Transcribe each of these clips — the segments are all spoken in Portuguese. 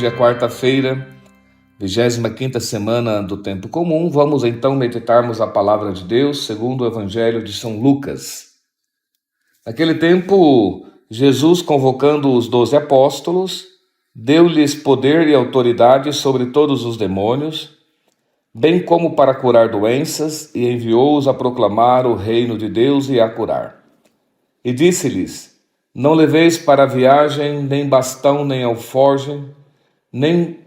Hoje é quarta-feira, 25ª semana do Tempo Comum. Vamos então meditarmos a palavra de Deus segundo o Evangelho de São Lucas. Naquele tempo, Jesus, convocando os 12 apóstolos, deu-lhes poder e autoridade sobre todos os demônios, bem como para curar doenças, e enviou-os a proclamar o reino de Deus e a curar. E disse-lhes: não leveis para a viagem nem bastão, nem alforje, nem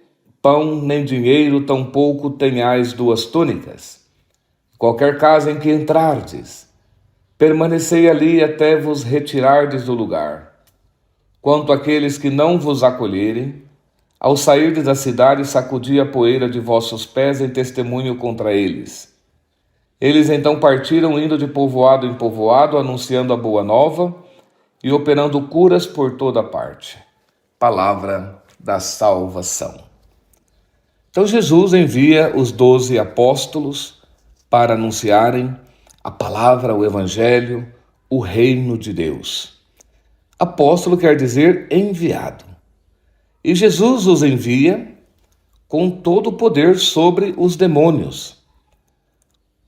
pão, nem dinheiro, tampouco tenhais 2 túnicas. Qualquer casa em que entrardes, permanecei ali até vos retirardes do lugar. Quanto àqueles que não vos acolherem, ao sairdes da cidade, sacudi a poeira de vossos pés em testemunho contra eles. Eles então partiram, indo de povoado em povoado, anunciando a boa nova e operando curas por toda parte. Palavra da salvação. Então Jesus envia os 12 apóstolos para anunciarem a palavra, o evangelho, o reino de Deus. Apóstolo quer dizer enviado. E Jesus os envia com todo o poder sobre os demônios.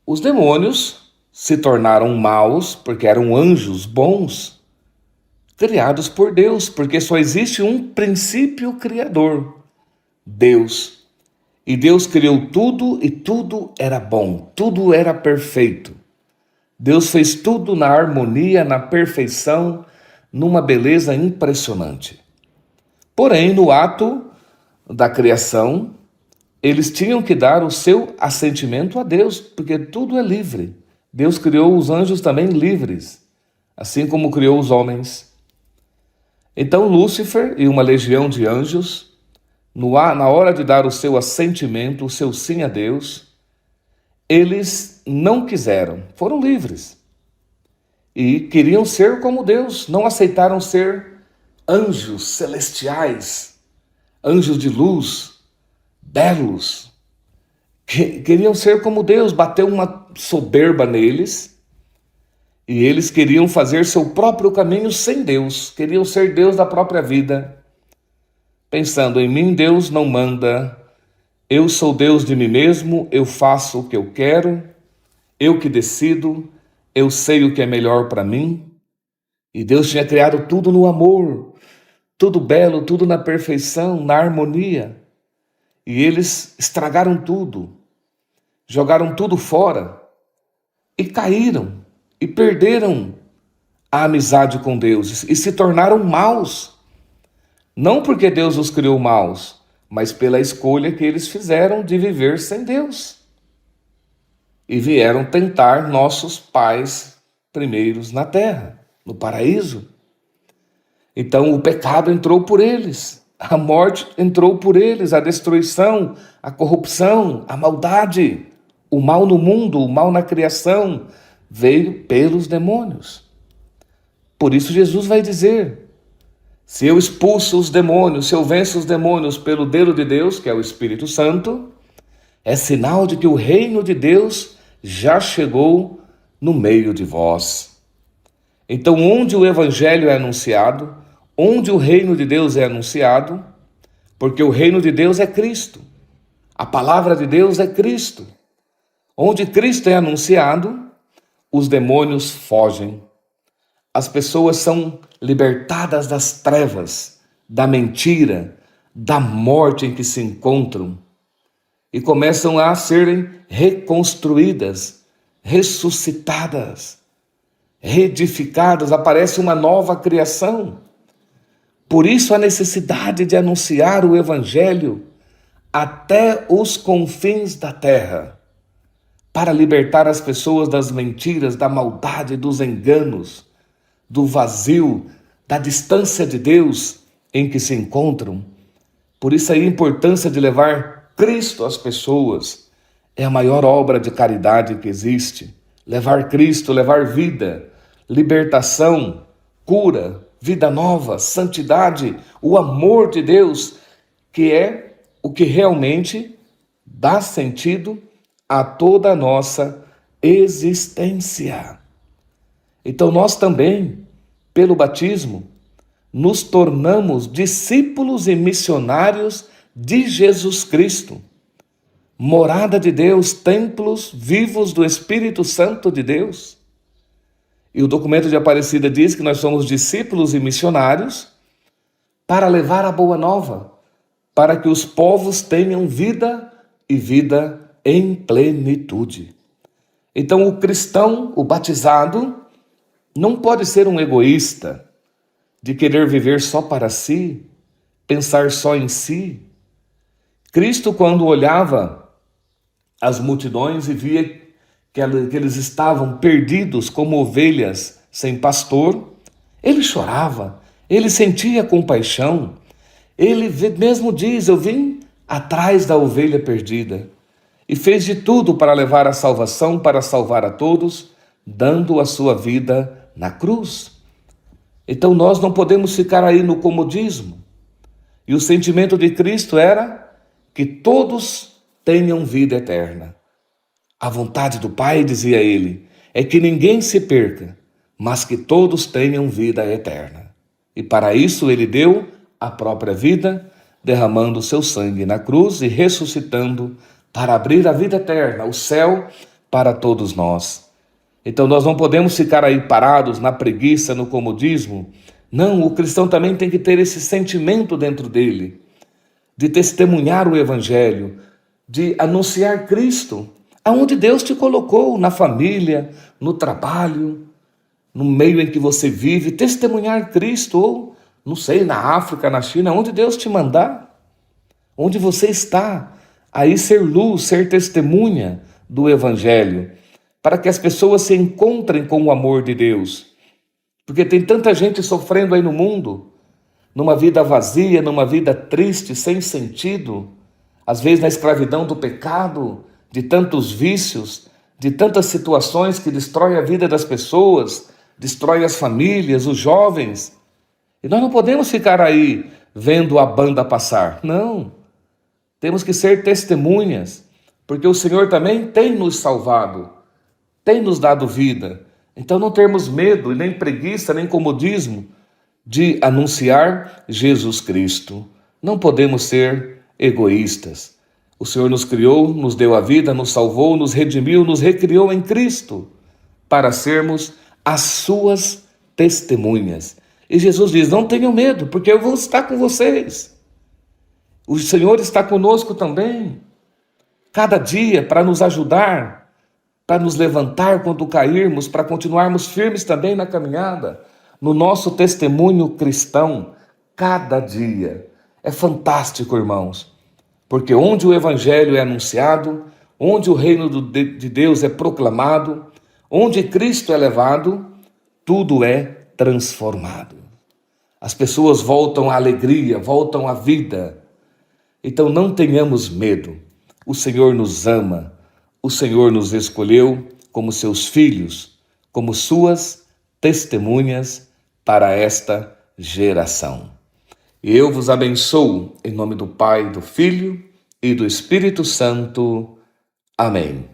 Os demônios se tornaram maus porque eram anjos bons, criados por Deus, porque só existe um princípio criador, Deus. E Deus criou tudo e tudo era bom, tudo era perfeito. Deus fez tudo na harmonia, na perfeição, numa beleza impressionante. Porém, no ato da criação, eles tinham que dar o seu assentimento a Deus, porque tudo é livre. Deus criou os anjos também livres, assim como criou os homens. Então Lúcifer e uma legião de anjos, na hora de dar o seu assentimento, o seu sim a Deus, eles não quiseram, foram livres. E queriam ser como Deus, não aceitaram ser anjos celestiais, anjos de luz, belos. Queriam ser como Deus, bateu uma soberba neles. E eles queriam fazer seu próprio caminho sem Deus, queriam ser Deus da própria vida. Pensando, em mim Deus não manda, eu sou Deus de mim mesmo, eu faço o que eu quero, eu que decido, eu sei o que é melhor para mim. E Deus tinha criado tudo no amor, tudo belo, tudo na perfeição, na harmonia. E eles estragaram tudo, jogaram tudo fora e caíram. E perderam a amizade com Deus e se tornaram maus. Não porque Deus os criou maus, mas pela escolha que eles fizeram de viver sem Deus. E vieram tentar nossos pais primeiros na terra, no paraíso. Então o pecado entrou por eles, a morte entrou por eles, a destruição, a corrupção, a maldade, o mal no mundo, o mal na criação, veio pelos demônios. Por isso Jesus vai dizer: se eu expulso os demônios, se eu venço os demônios pelo dedo de Deus, que é o Espírito Santo, é sinal de que o reino de Deus já chegou no meio de vós. Então, onde o evangelho é anunciado, onde o reino de Deus é anunciado, porque o reino de Deus é Cristo, a palavra de Deus é Cristo. Onde Cristo é anunciado, os demônios fogem. As pessoas são libertadas das trevas, da mentira, da morte em que se encontram e começam a serem reconstruídas, ressuscitadas, reedificadas. Aparece uma nova criação. Por isso a necessidade de anunciar o evangelho até os confins da terra, para libertar as pessoas das mentiras, da maldade, dos enganos, do vazio, da distância de Deus em que se encontram. Por isso a importância de levar Cristo às pessoas é a maior obra de caridade que existe. Levar Cristo, levar vida, libertação, cura, vida nova, santidade, o amor de Deus, que é o que realmente dá sentido a toda a nossa existência. Então nós também, pelo batismo, nos tornamos discípulos e missionários de Jesus Cristo, morada de Deus, templos vivos do Espírito Santo de Deus. E o documento de Aparecida diz que nós somos discípulos e missionários para levar a boa nova, para que os povos tenham vida e vida em plenitude. Então o cristão, o batizado, não pode ser um egoísta, de querer viver só para si, pensar só em si. Cristo, quando olhava as multidões e via que eles estavam perdidos como ovelhas sem pastor, ele chorava, ele sentia compaixão. Ele mesmo diz: eu vim atrás da ovelha perdida. E fez de tudo para levar a salvação, para salvar a todos, dando a sua vida na cruz. Então nós não podemos ficar aí no comodismo. E o sentimento de Cristo era que todos tenham vida eterna. A vontade do Pai, dizia ele, é que ninguém se perca, mas que todos tenham vida eterna. E para isso ele deu a própria vida, derramando o seu sangue na cruz e ressuscitando para abrir a vida eterna, o céu para todos nós. Então nós não podemos ficar aí parados na preguiça, no comodismo. Não, o cristão também tem que ter esse sentimento dentro dele, de testemunhar o Evangelho, de anunciar Cristo, aonde Deus te colocou, na família, no trabalho, no meio em que você vive, testemunhar Cristo, ou, não sei, na África, na China, onde Deus te mandar, onde você está, aí ser luz, ser testemunha do Evangelho, para que as pessoas se encontrem com o amor de Deus. Porque tem tanta gente sofrendo aí no mundo, numa vida vazia, numa vida triste, sem sentido, às vezes na escravidão do pecado, de tantos vícios, de tantas situações que destroem a vida das pessoas, destrói as famílias, os jovens. E nós não podemos ficar aí vendo a banda passar. Não. Temos que ser testemunhas, porque o Senhor também tem nos salvado, tem nos dado vida. Então não termos medo, nem preguiça, nem comodismo de anunciar Jesus Cristo. Não podemos ser egoístas. O Senhor nos criou, nos deu a vida, nos salvou, nos redimiu, nos recriou em Cristo para sermos as suas testemunhas. E Jesus diz: não tenham medo, porque eu vou estar com vocês. O Senhor está conosco também, cada dia, para nos ajudar, para nos levantar quando cairmos, para continuarmos firmes também na caminhada, no nosso testemunho cristão, cada dia. É fantástico, irmãos, porque onde o Evangelho é anunciado, onde o reino de Deus é proclamado, onde Cristo é levado, tudo é transformado. As pessoas voltam à alegria, voltam à vida. Então não tenhamos medo. O Senhor nos ama, o Senhor nos escolheu como seus filhos, como suas testemunhas para esta geração. E eu vos abençoo em nome do Pai, do Filho e do Espírito Santo. Amém.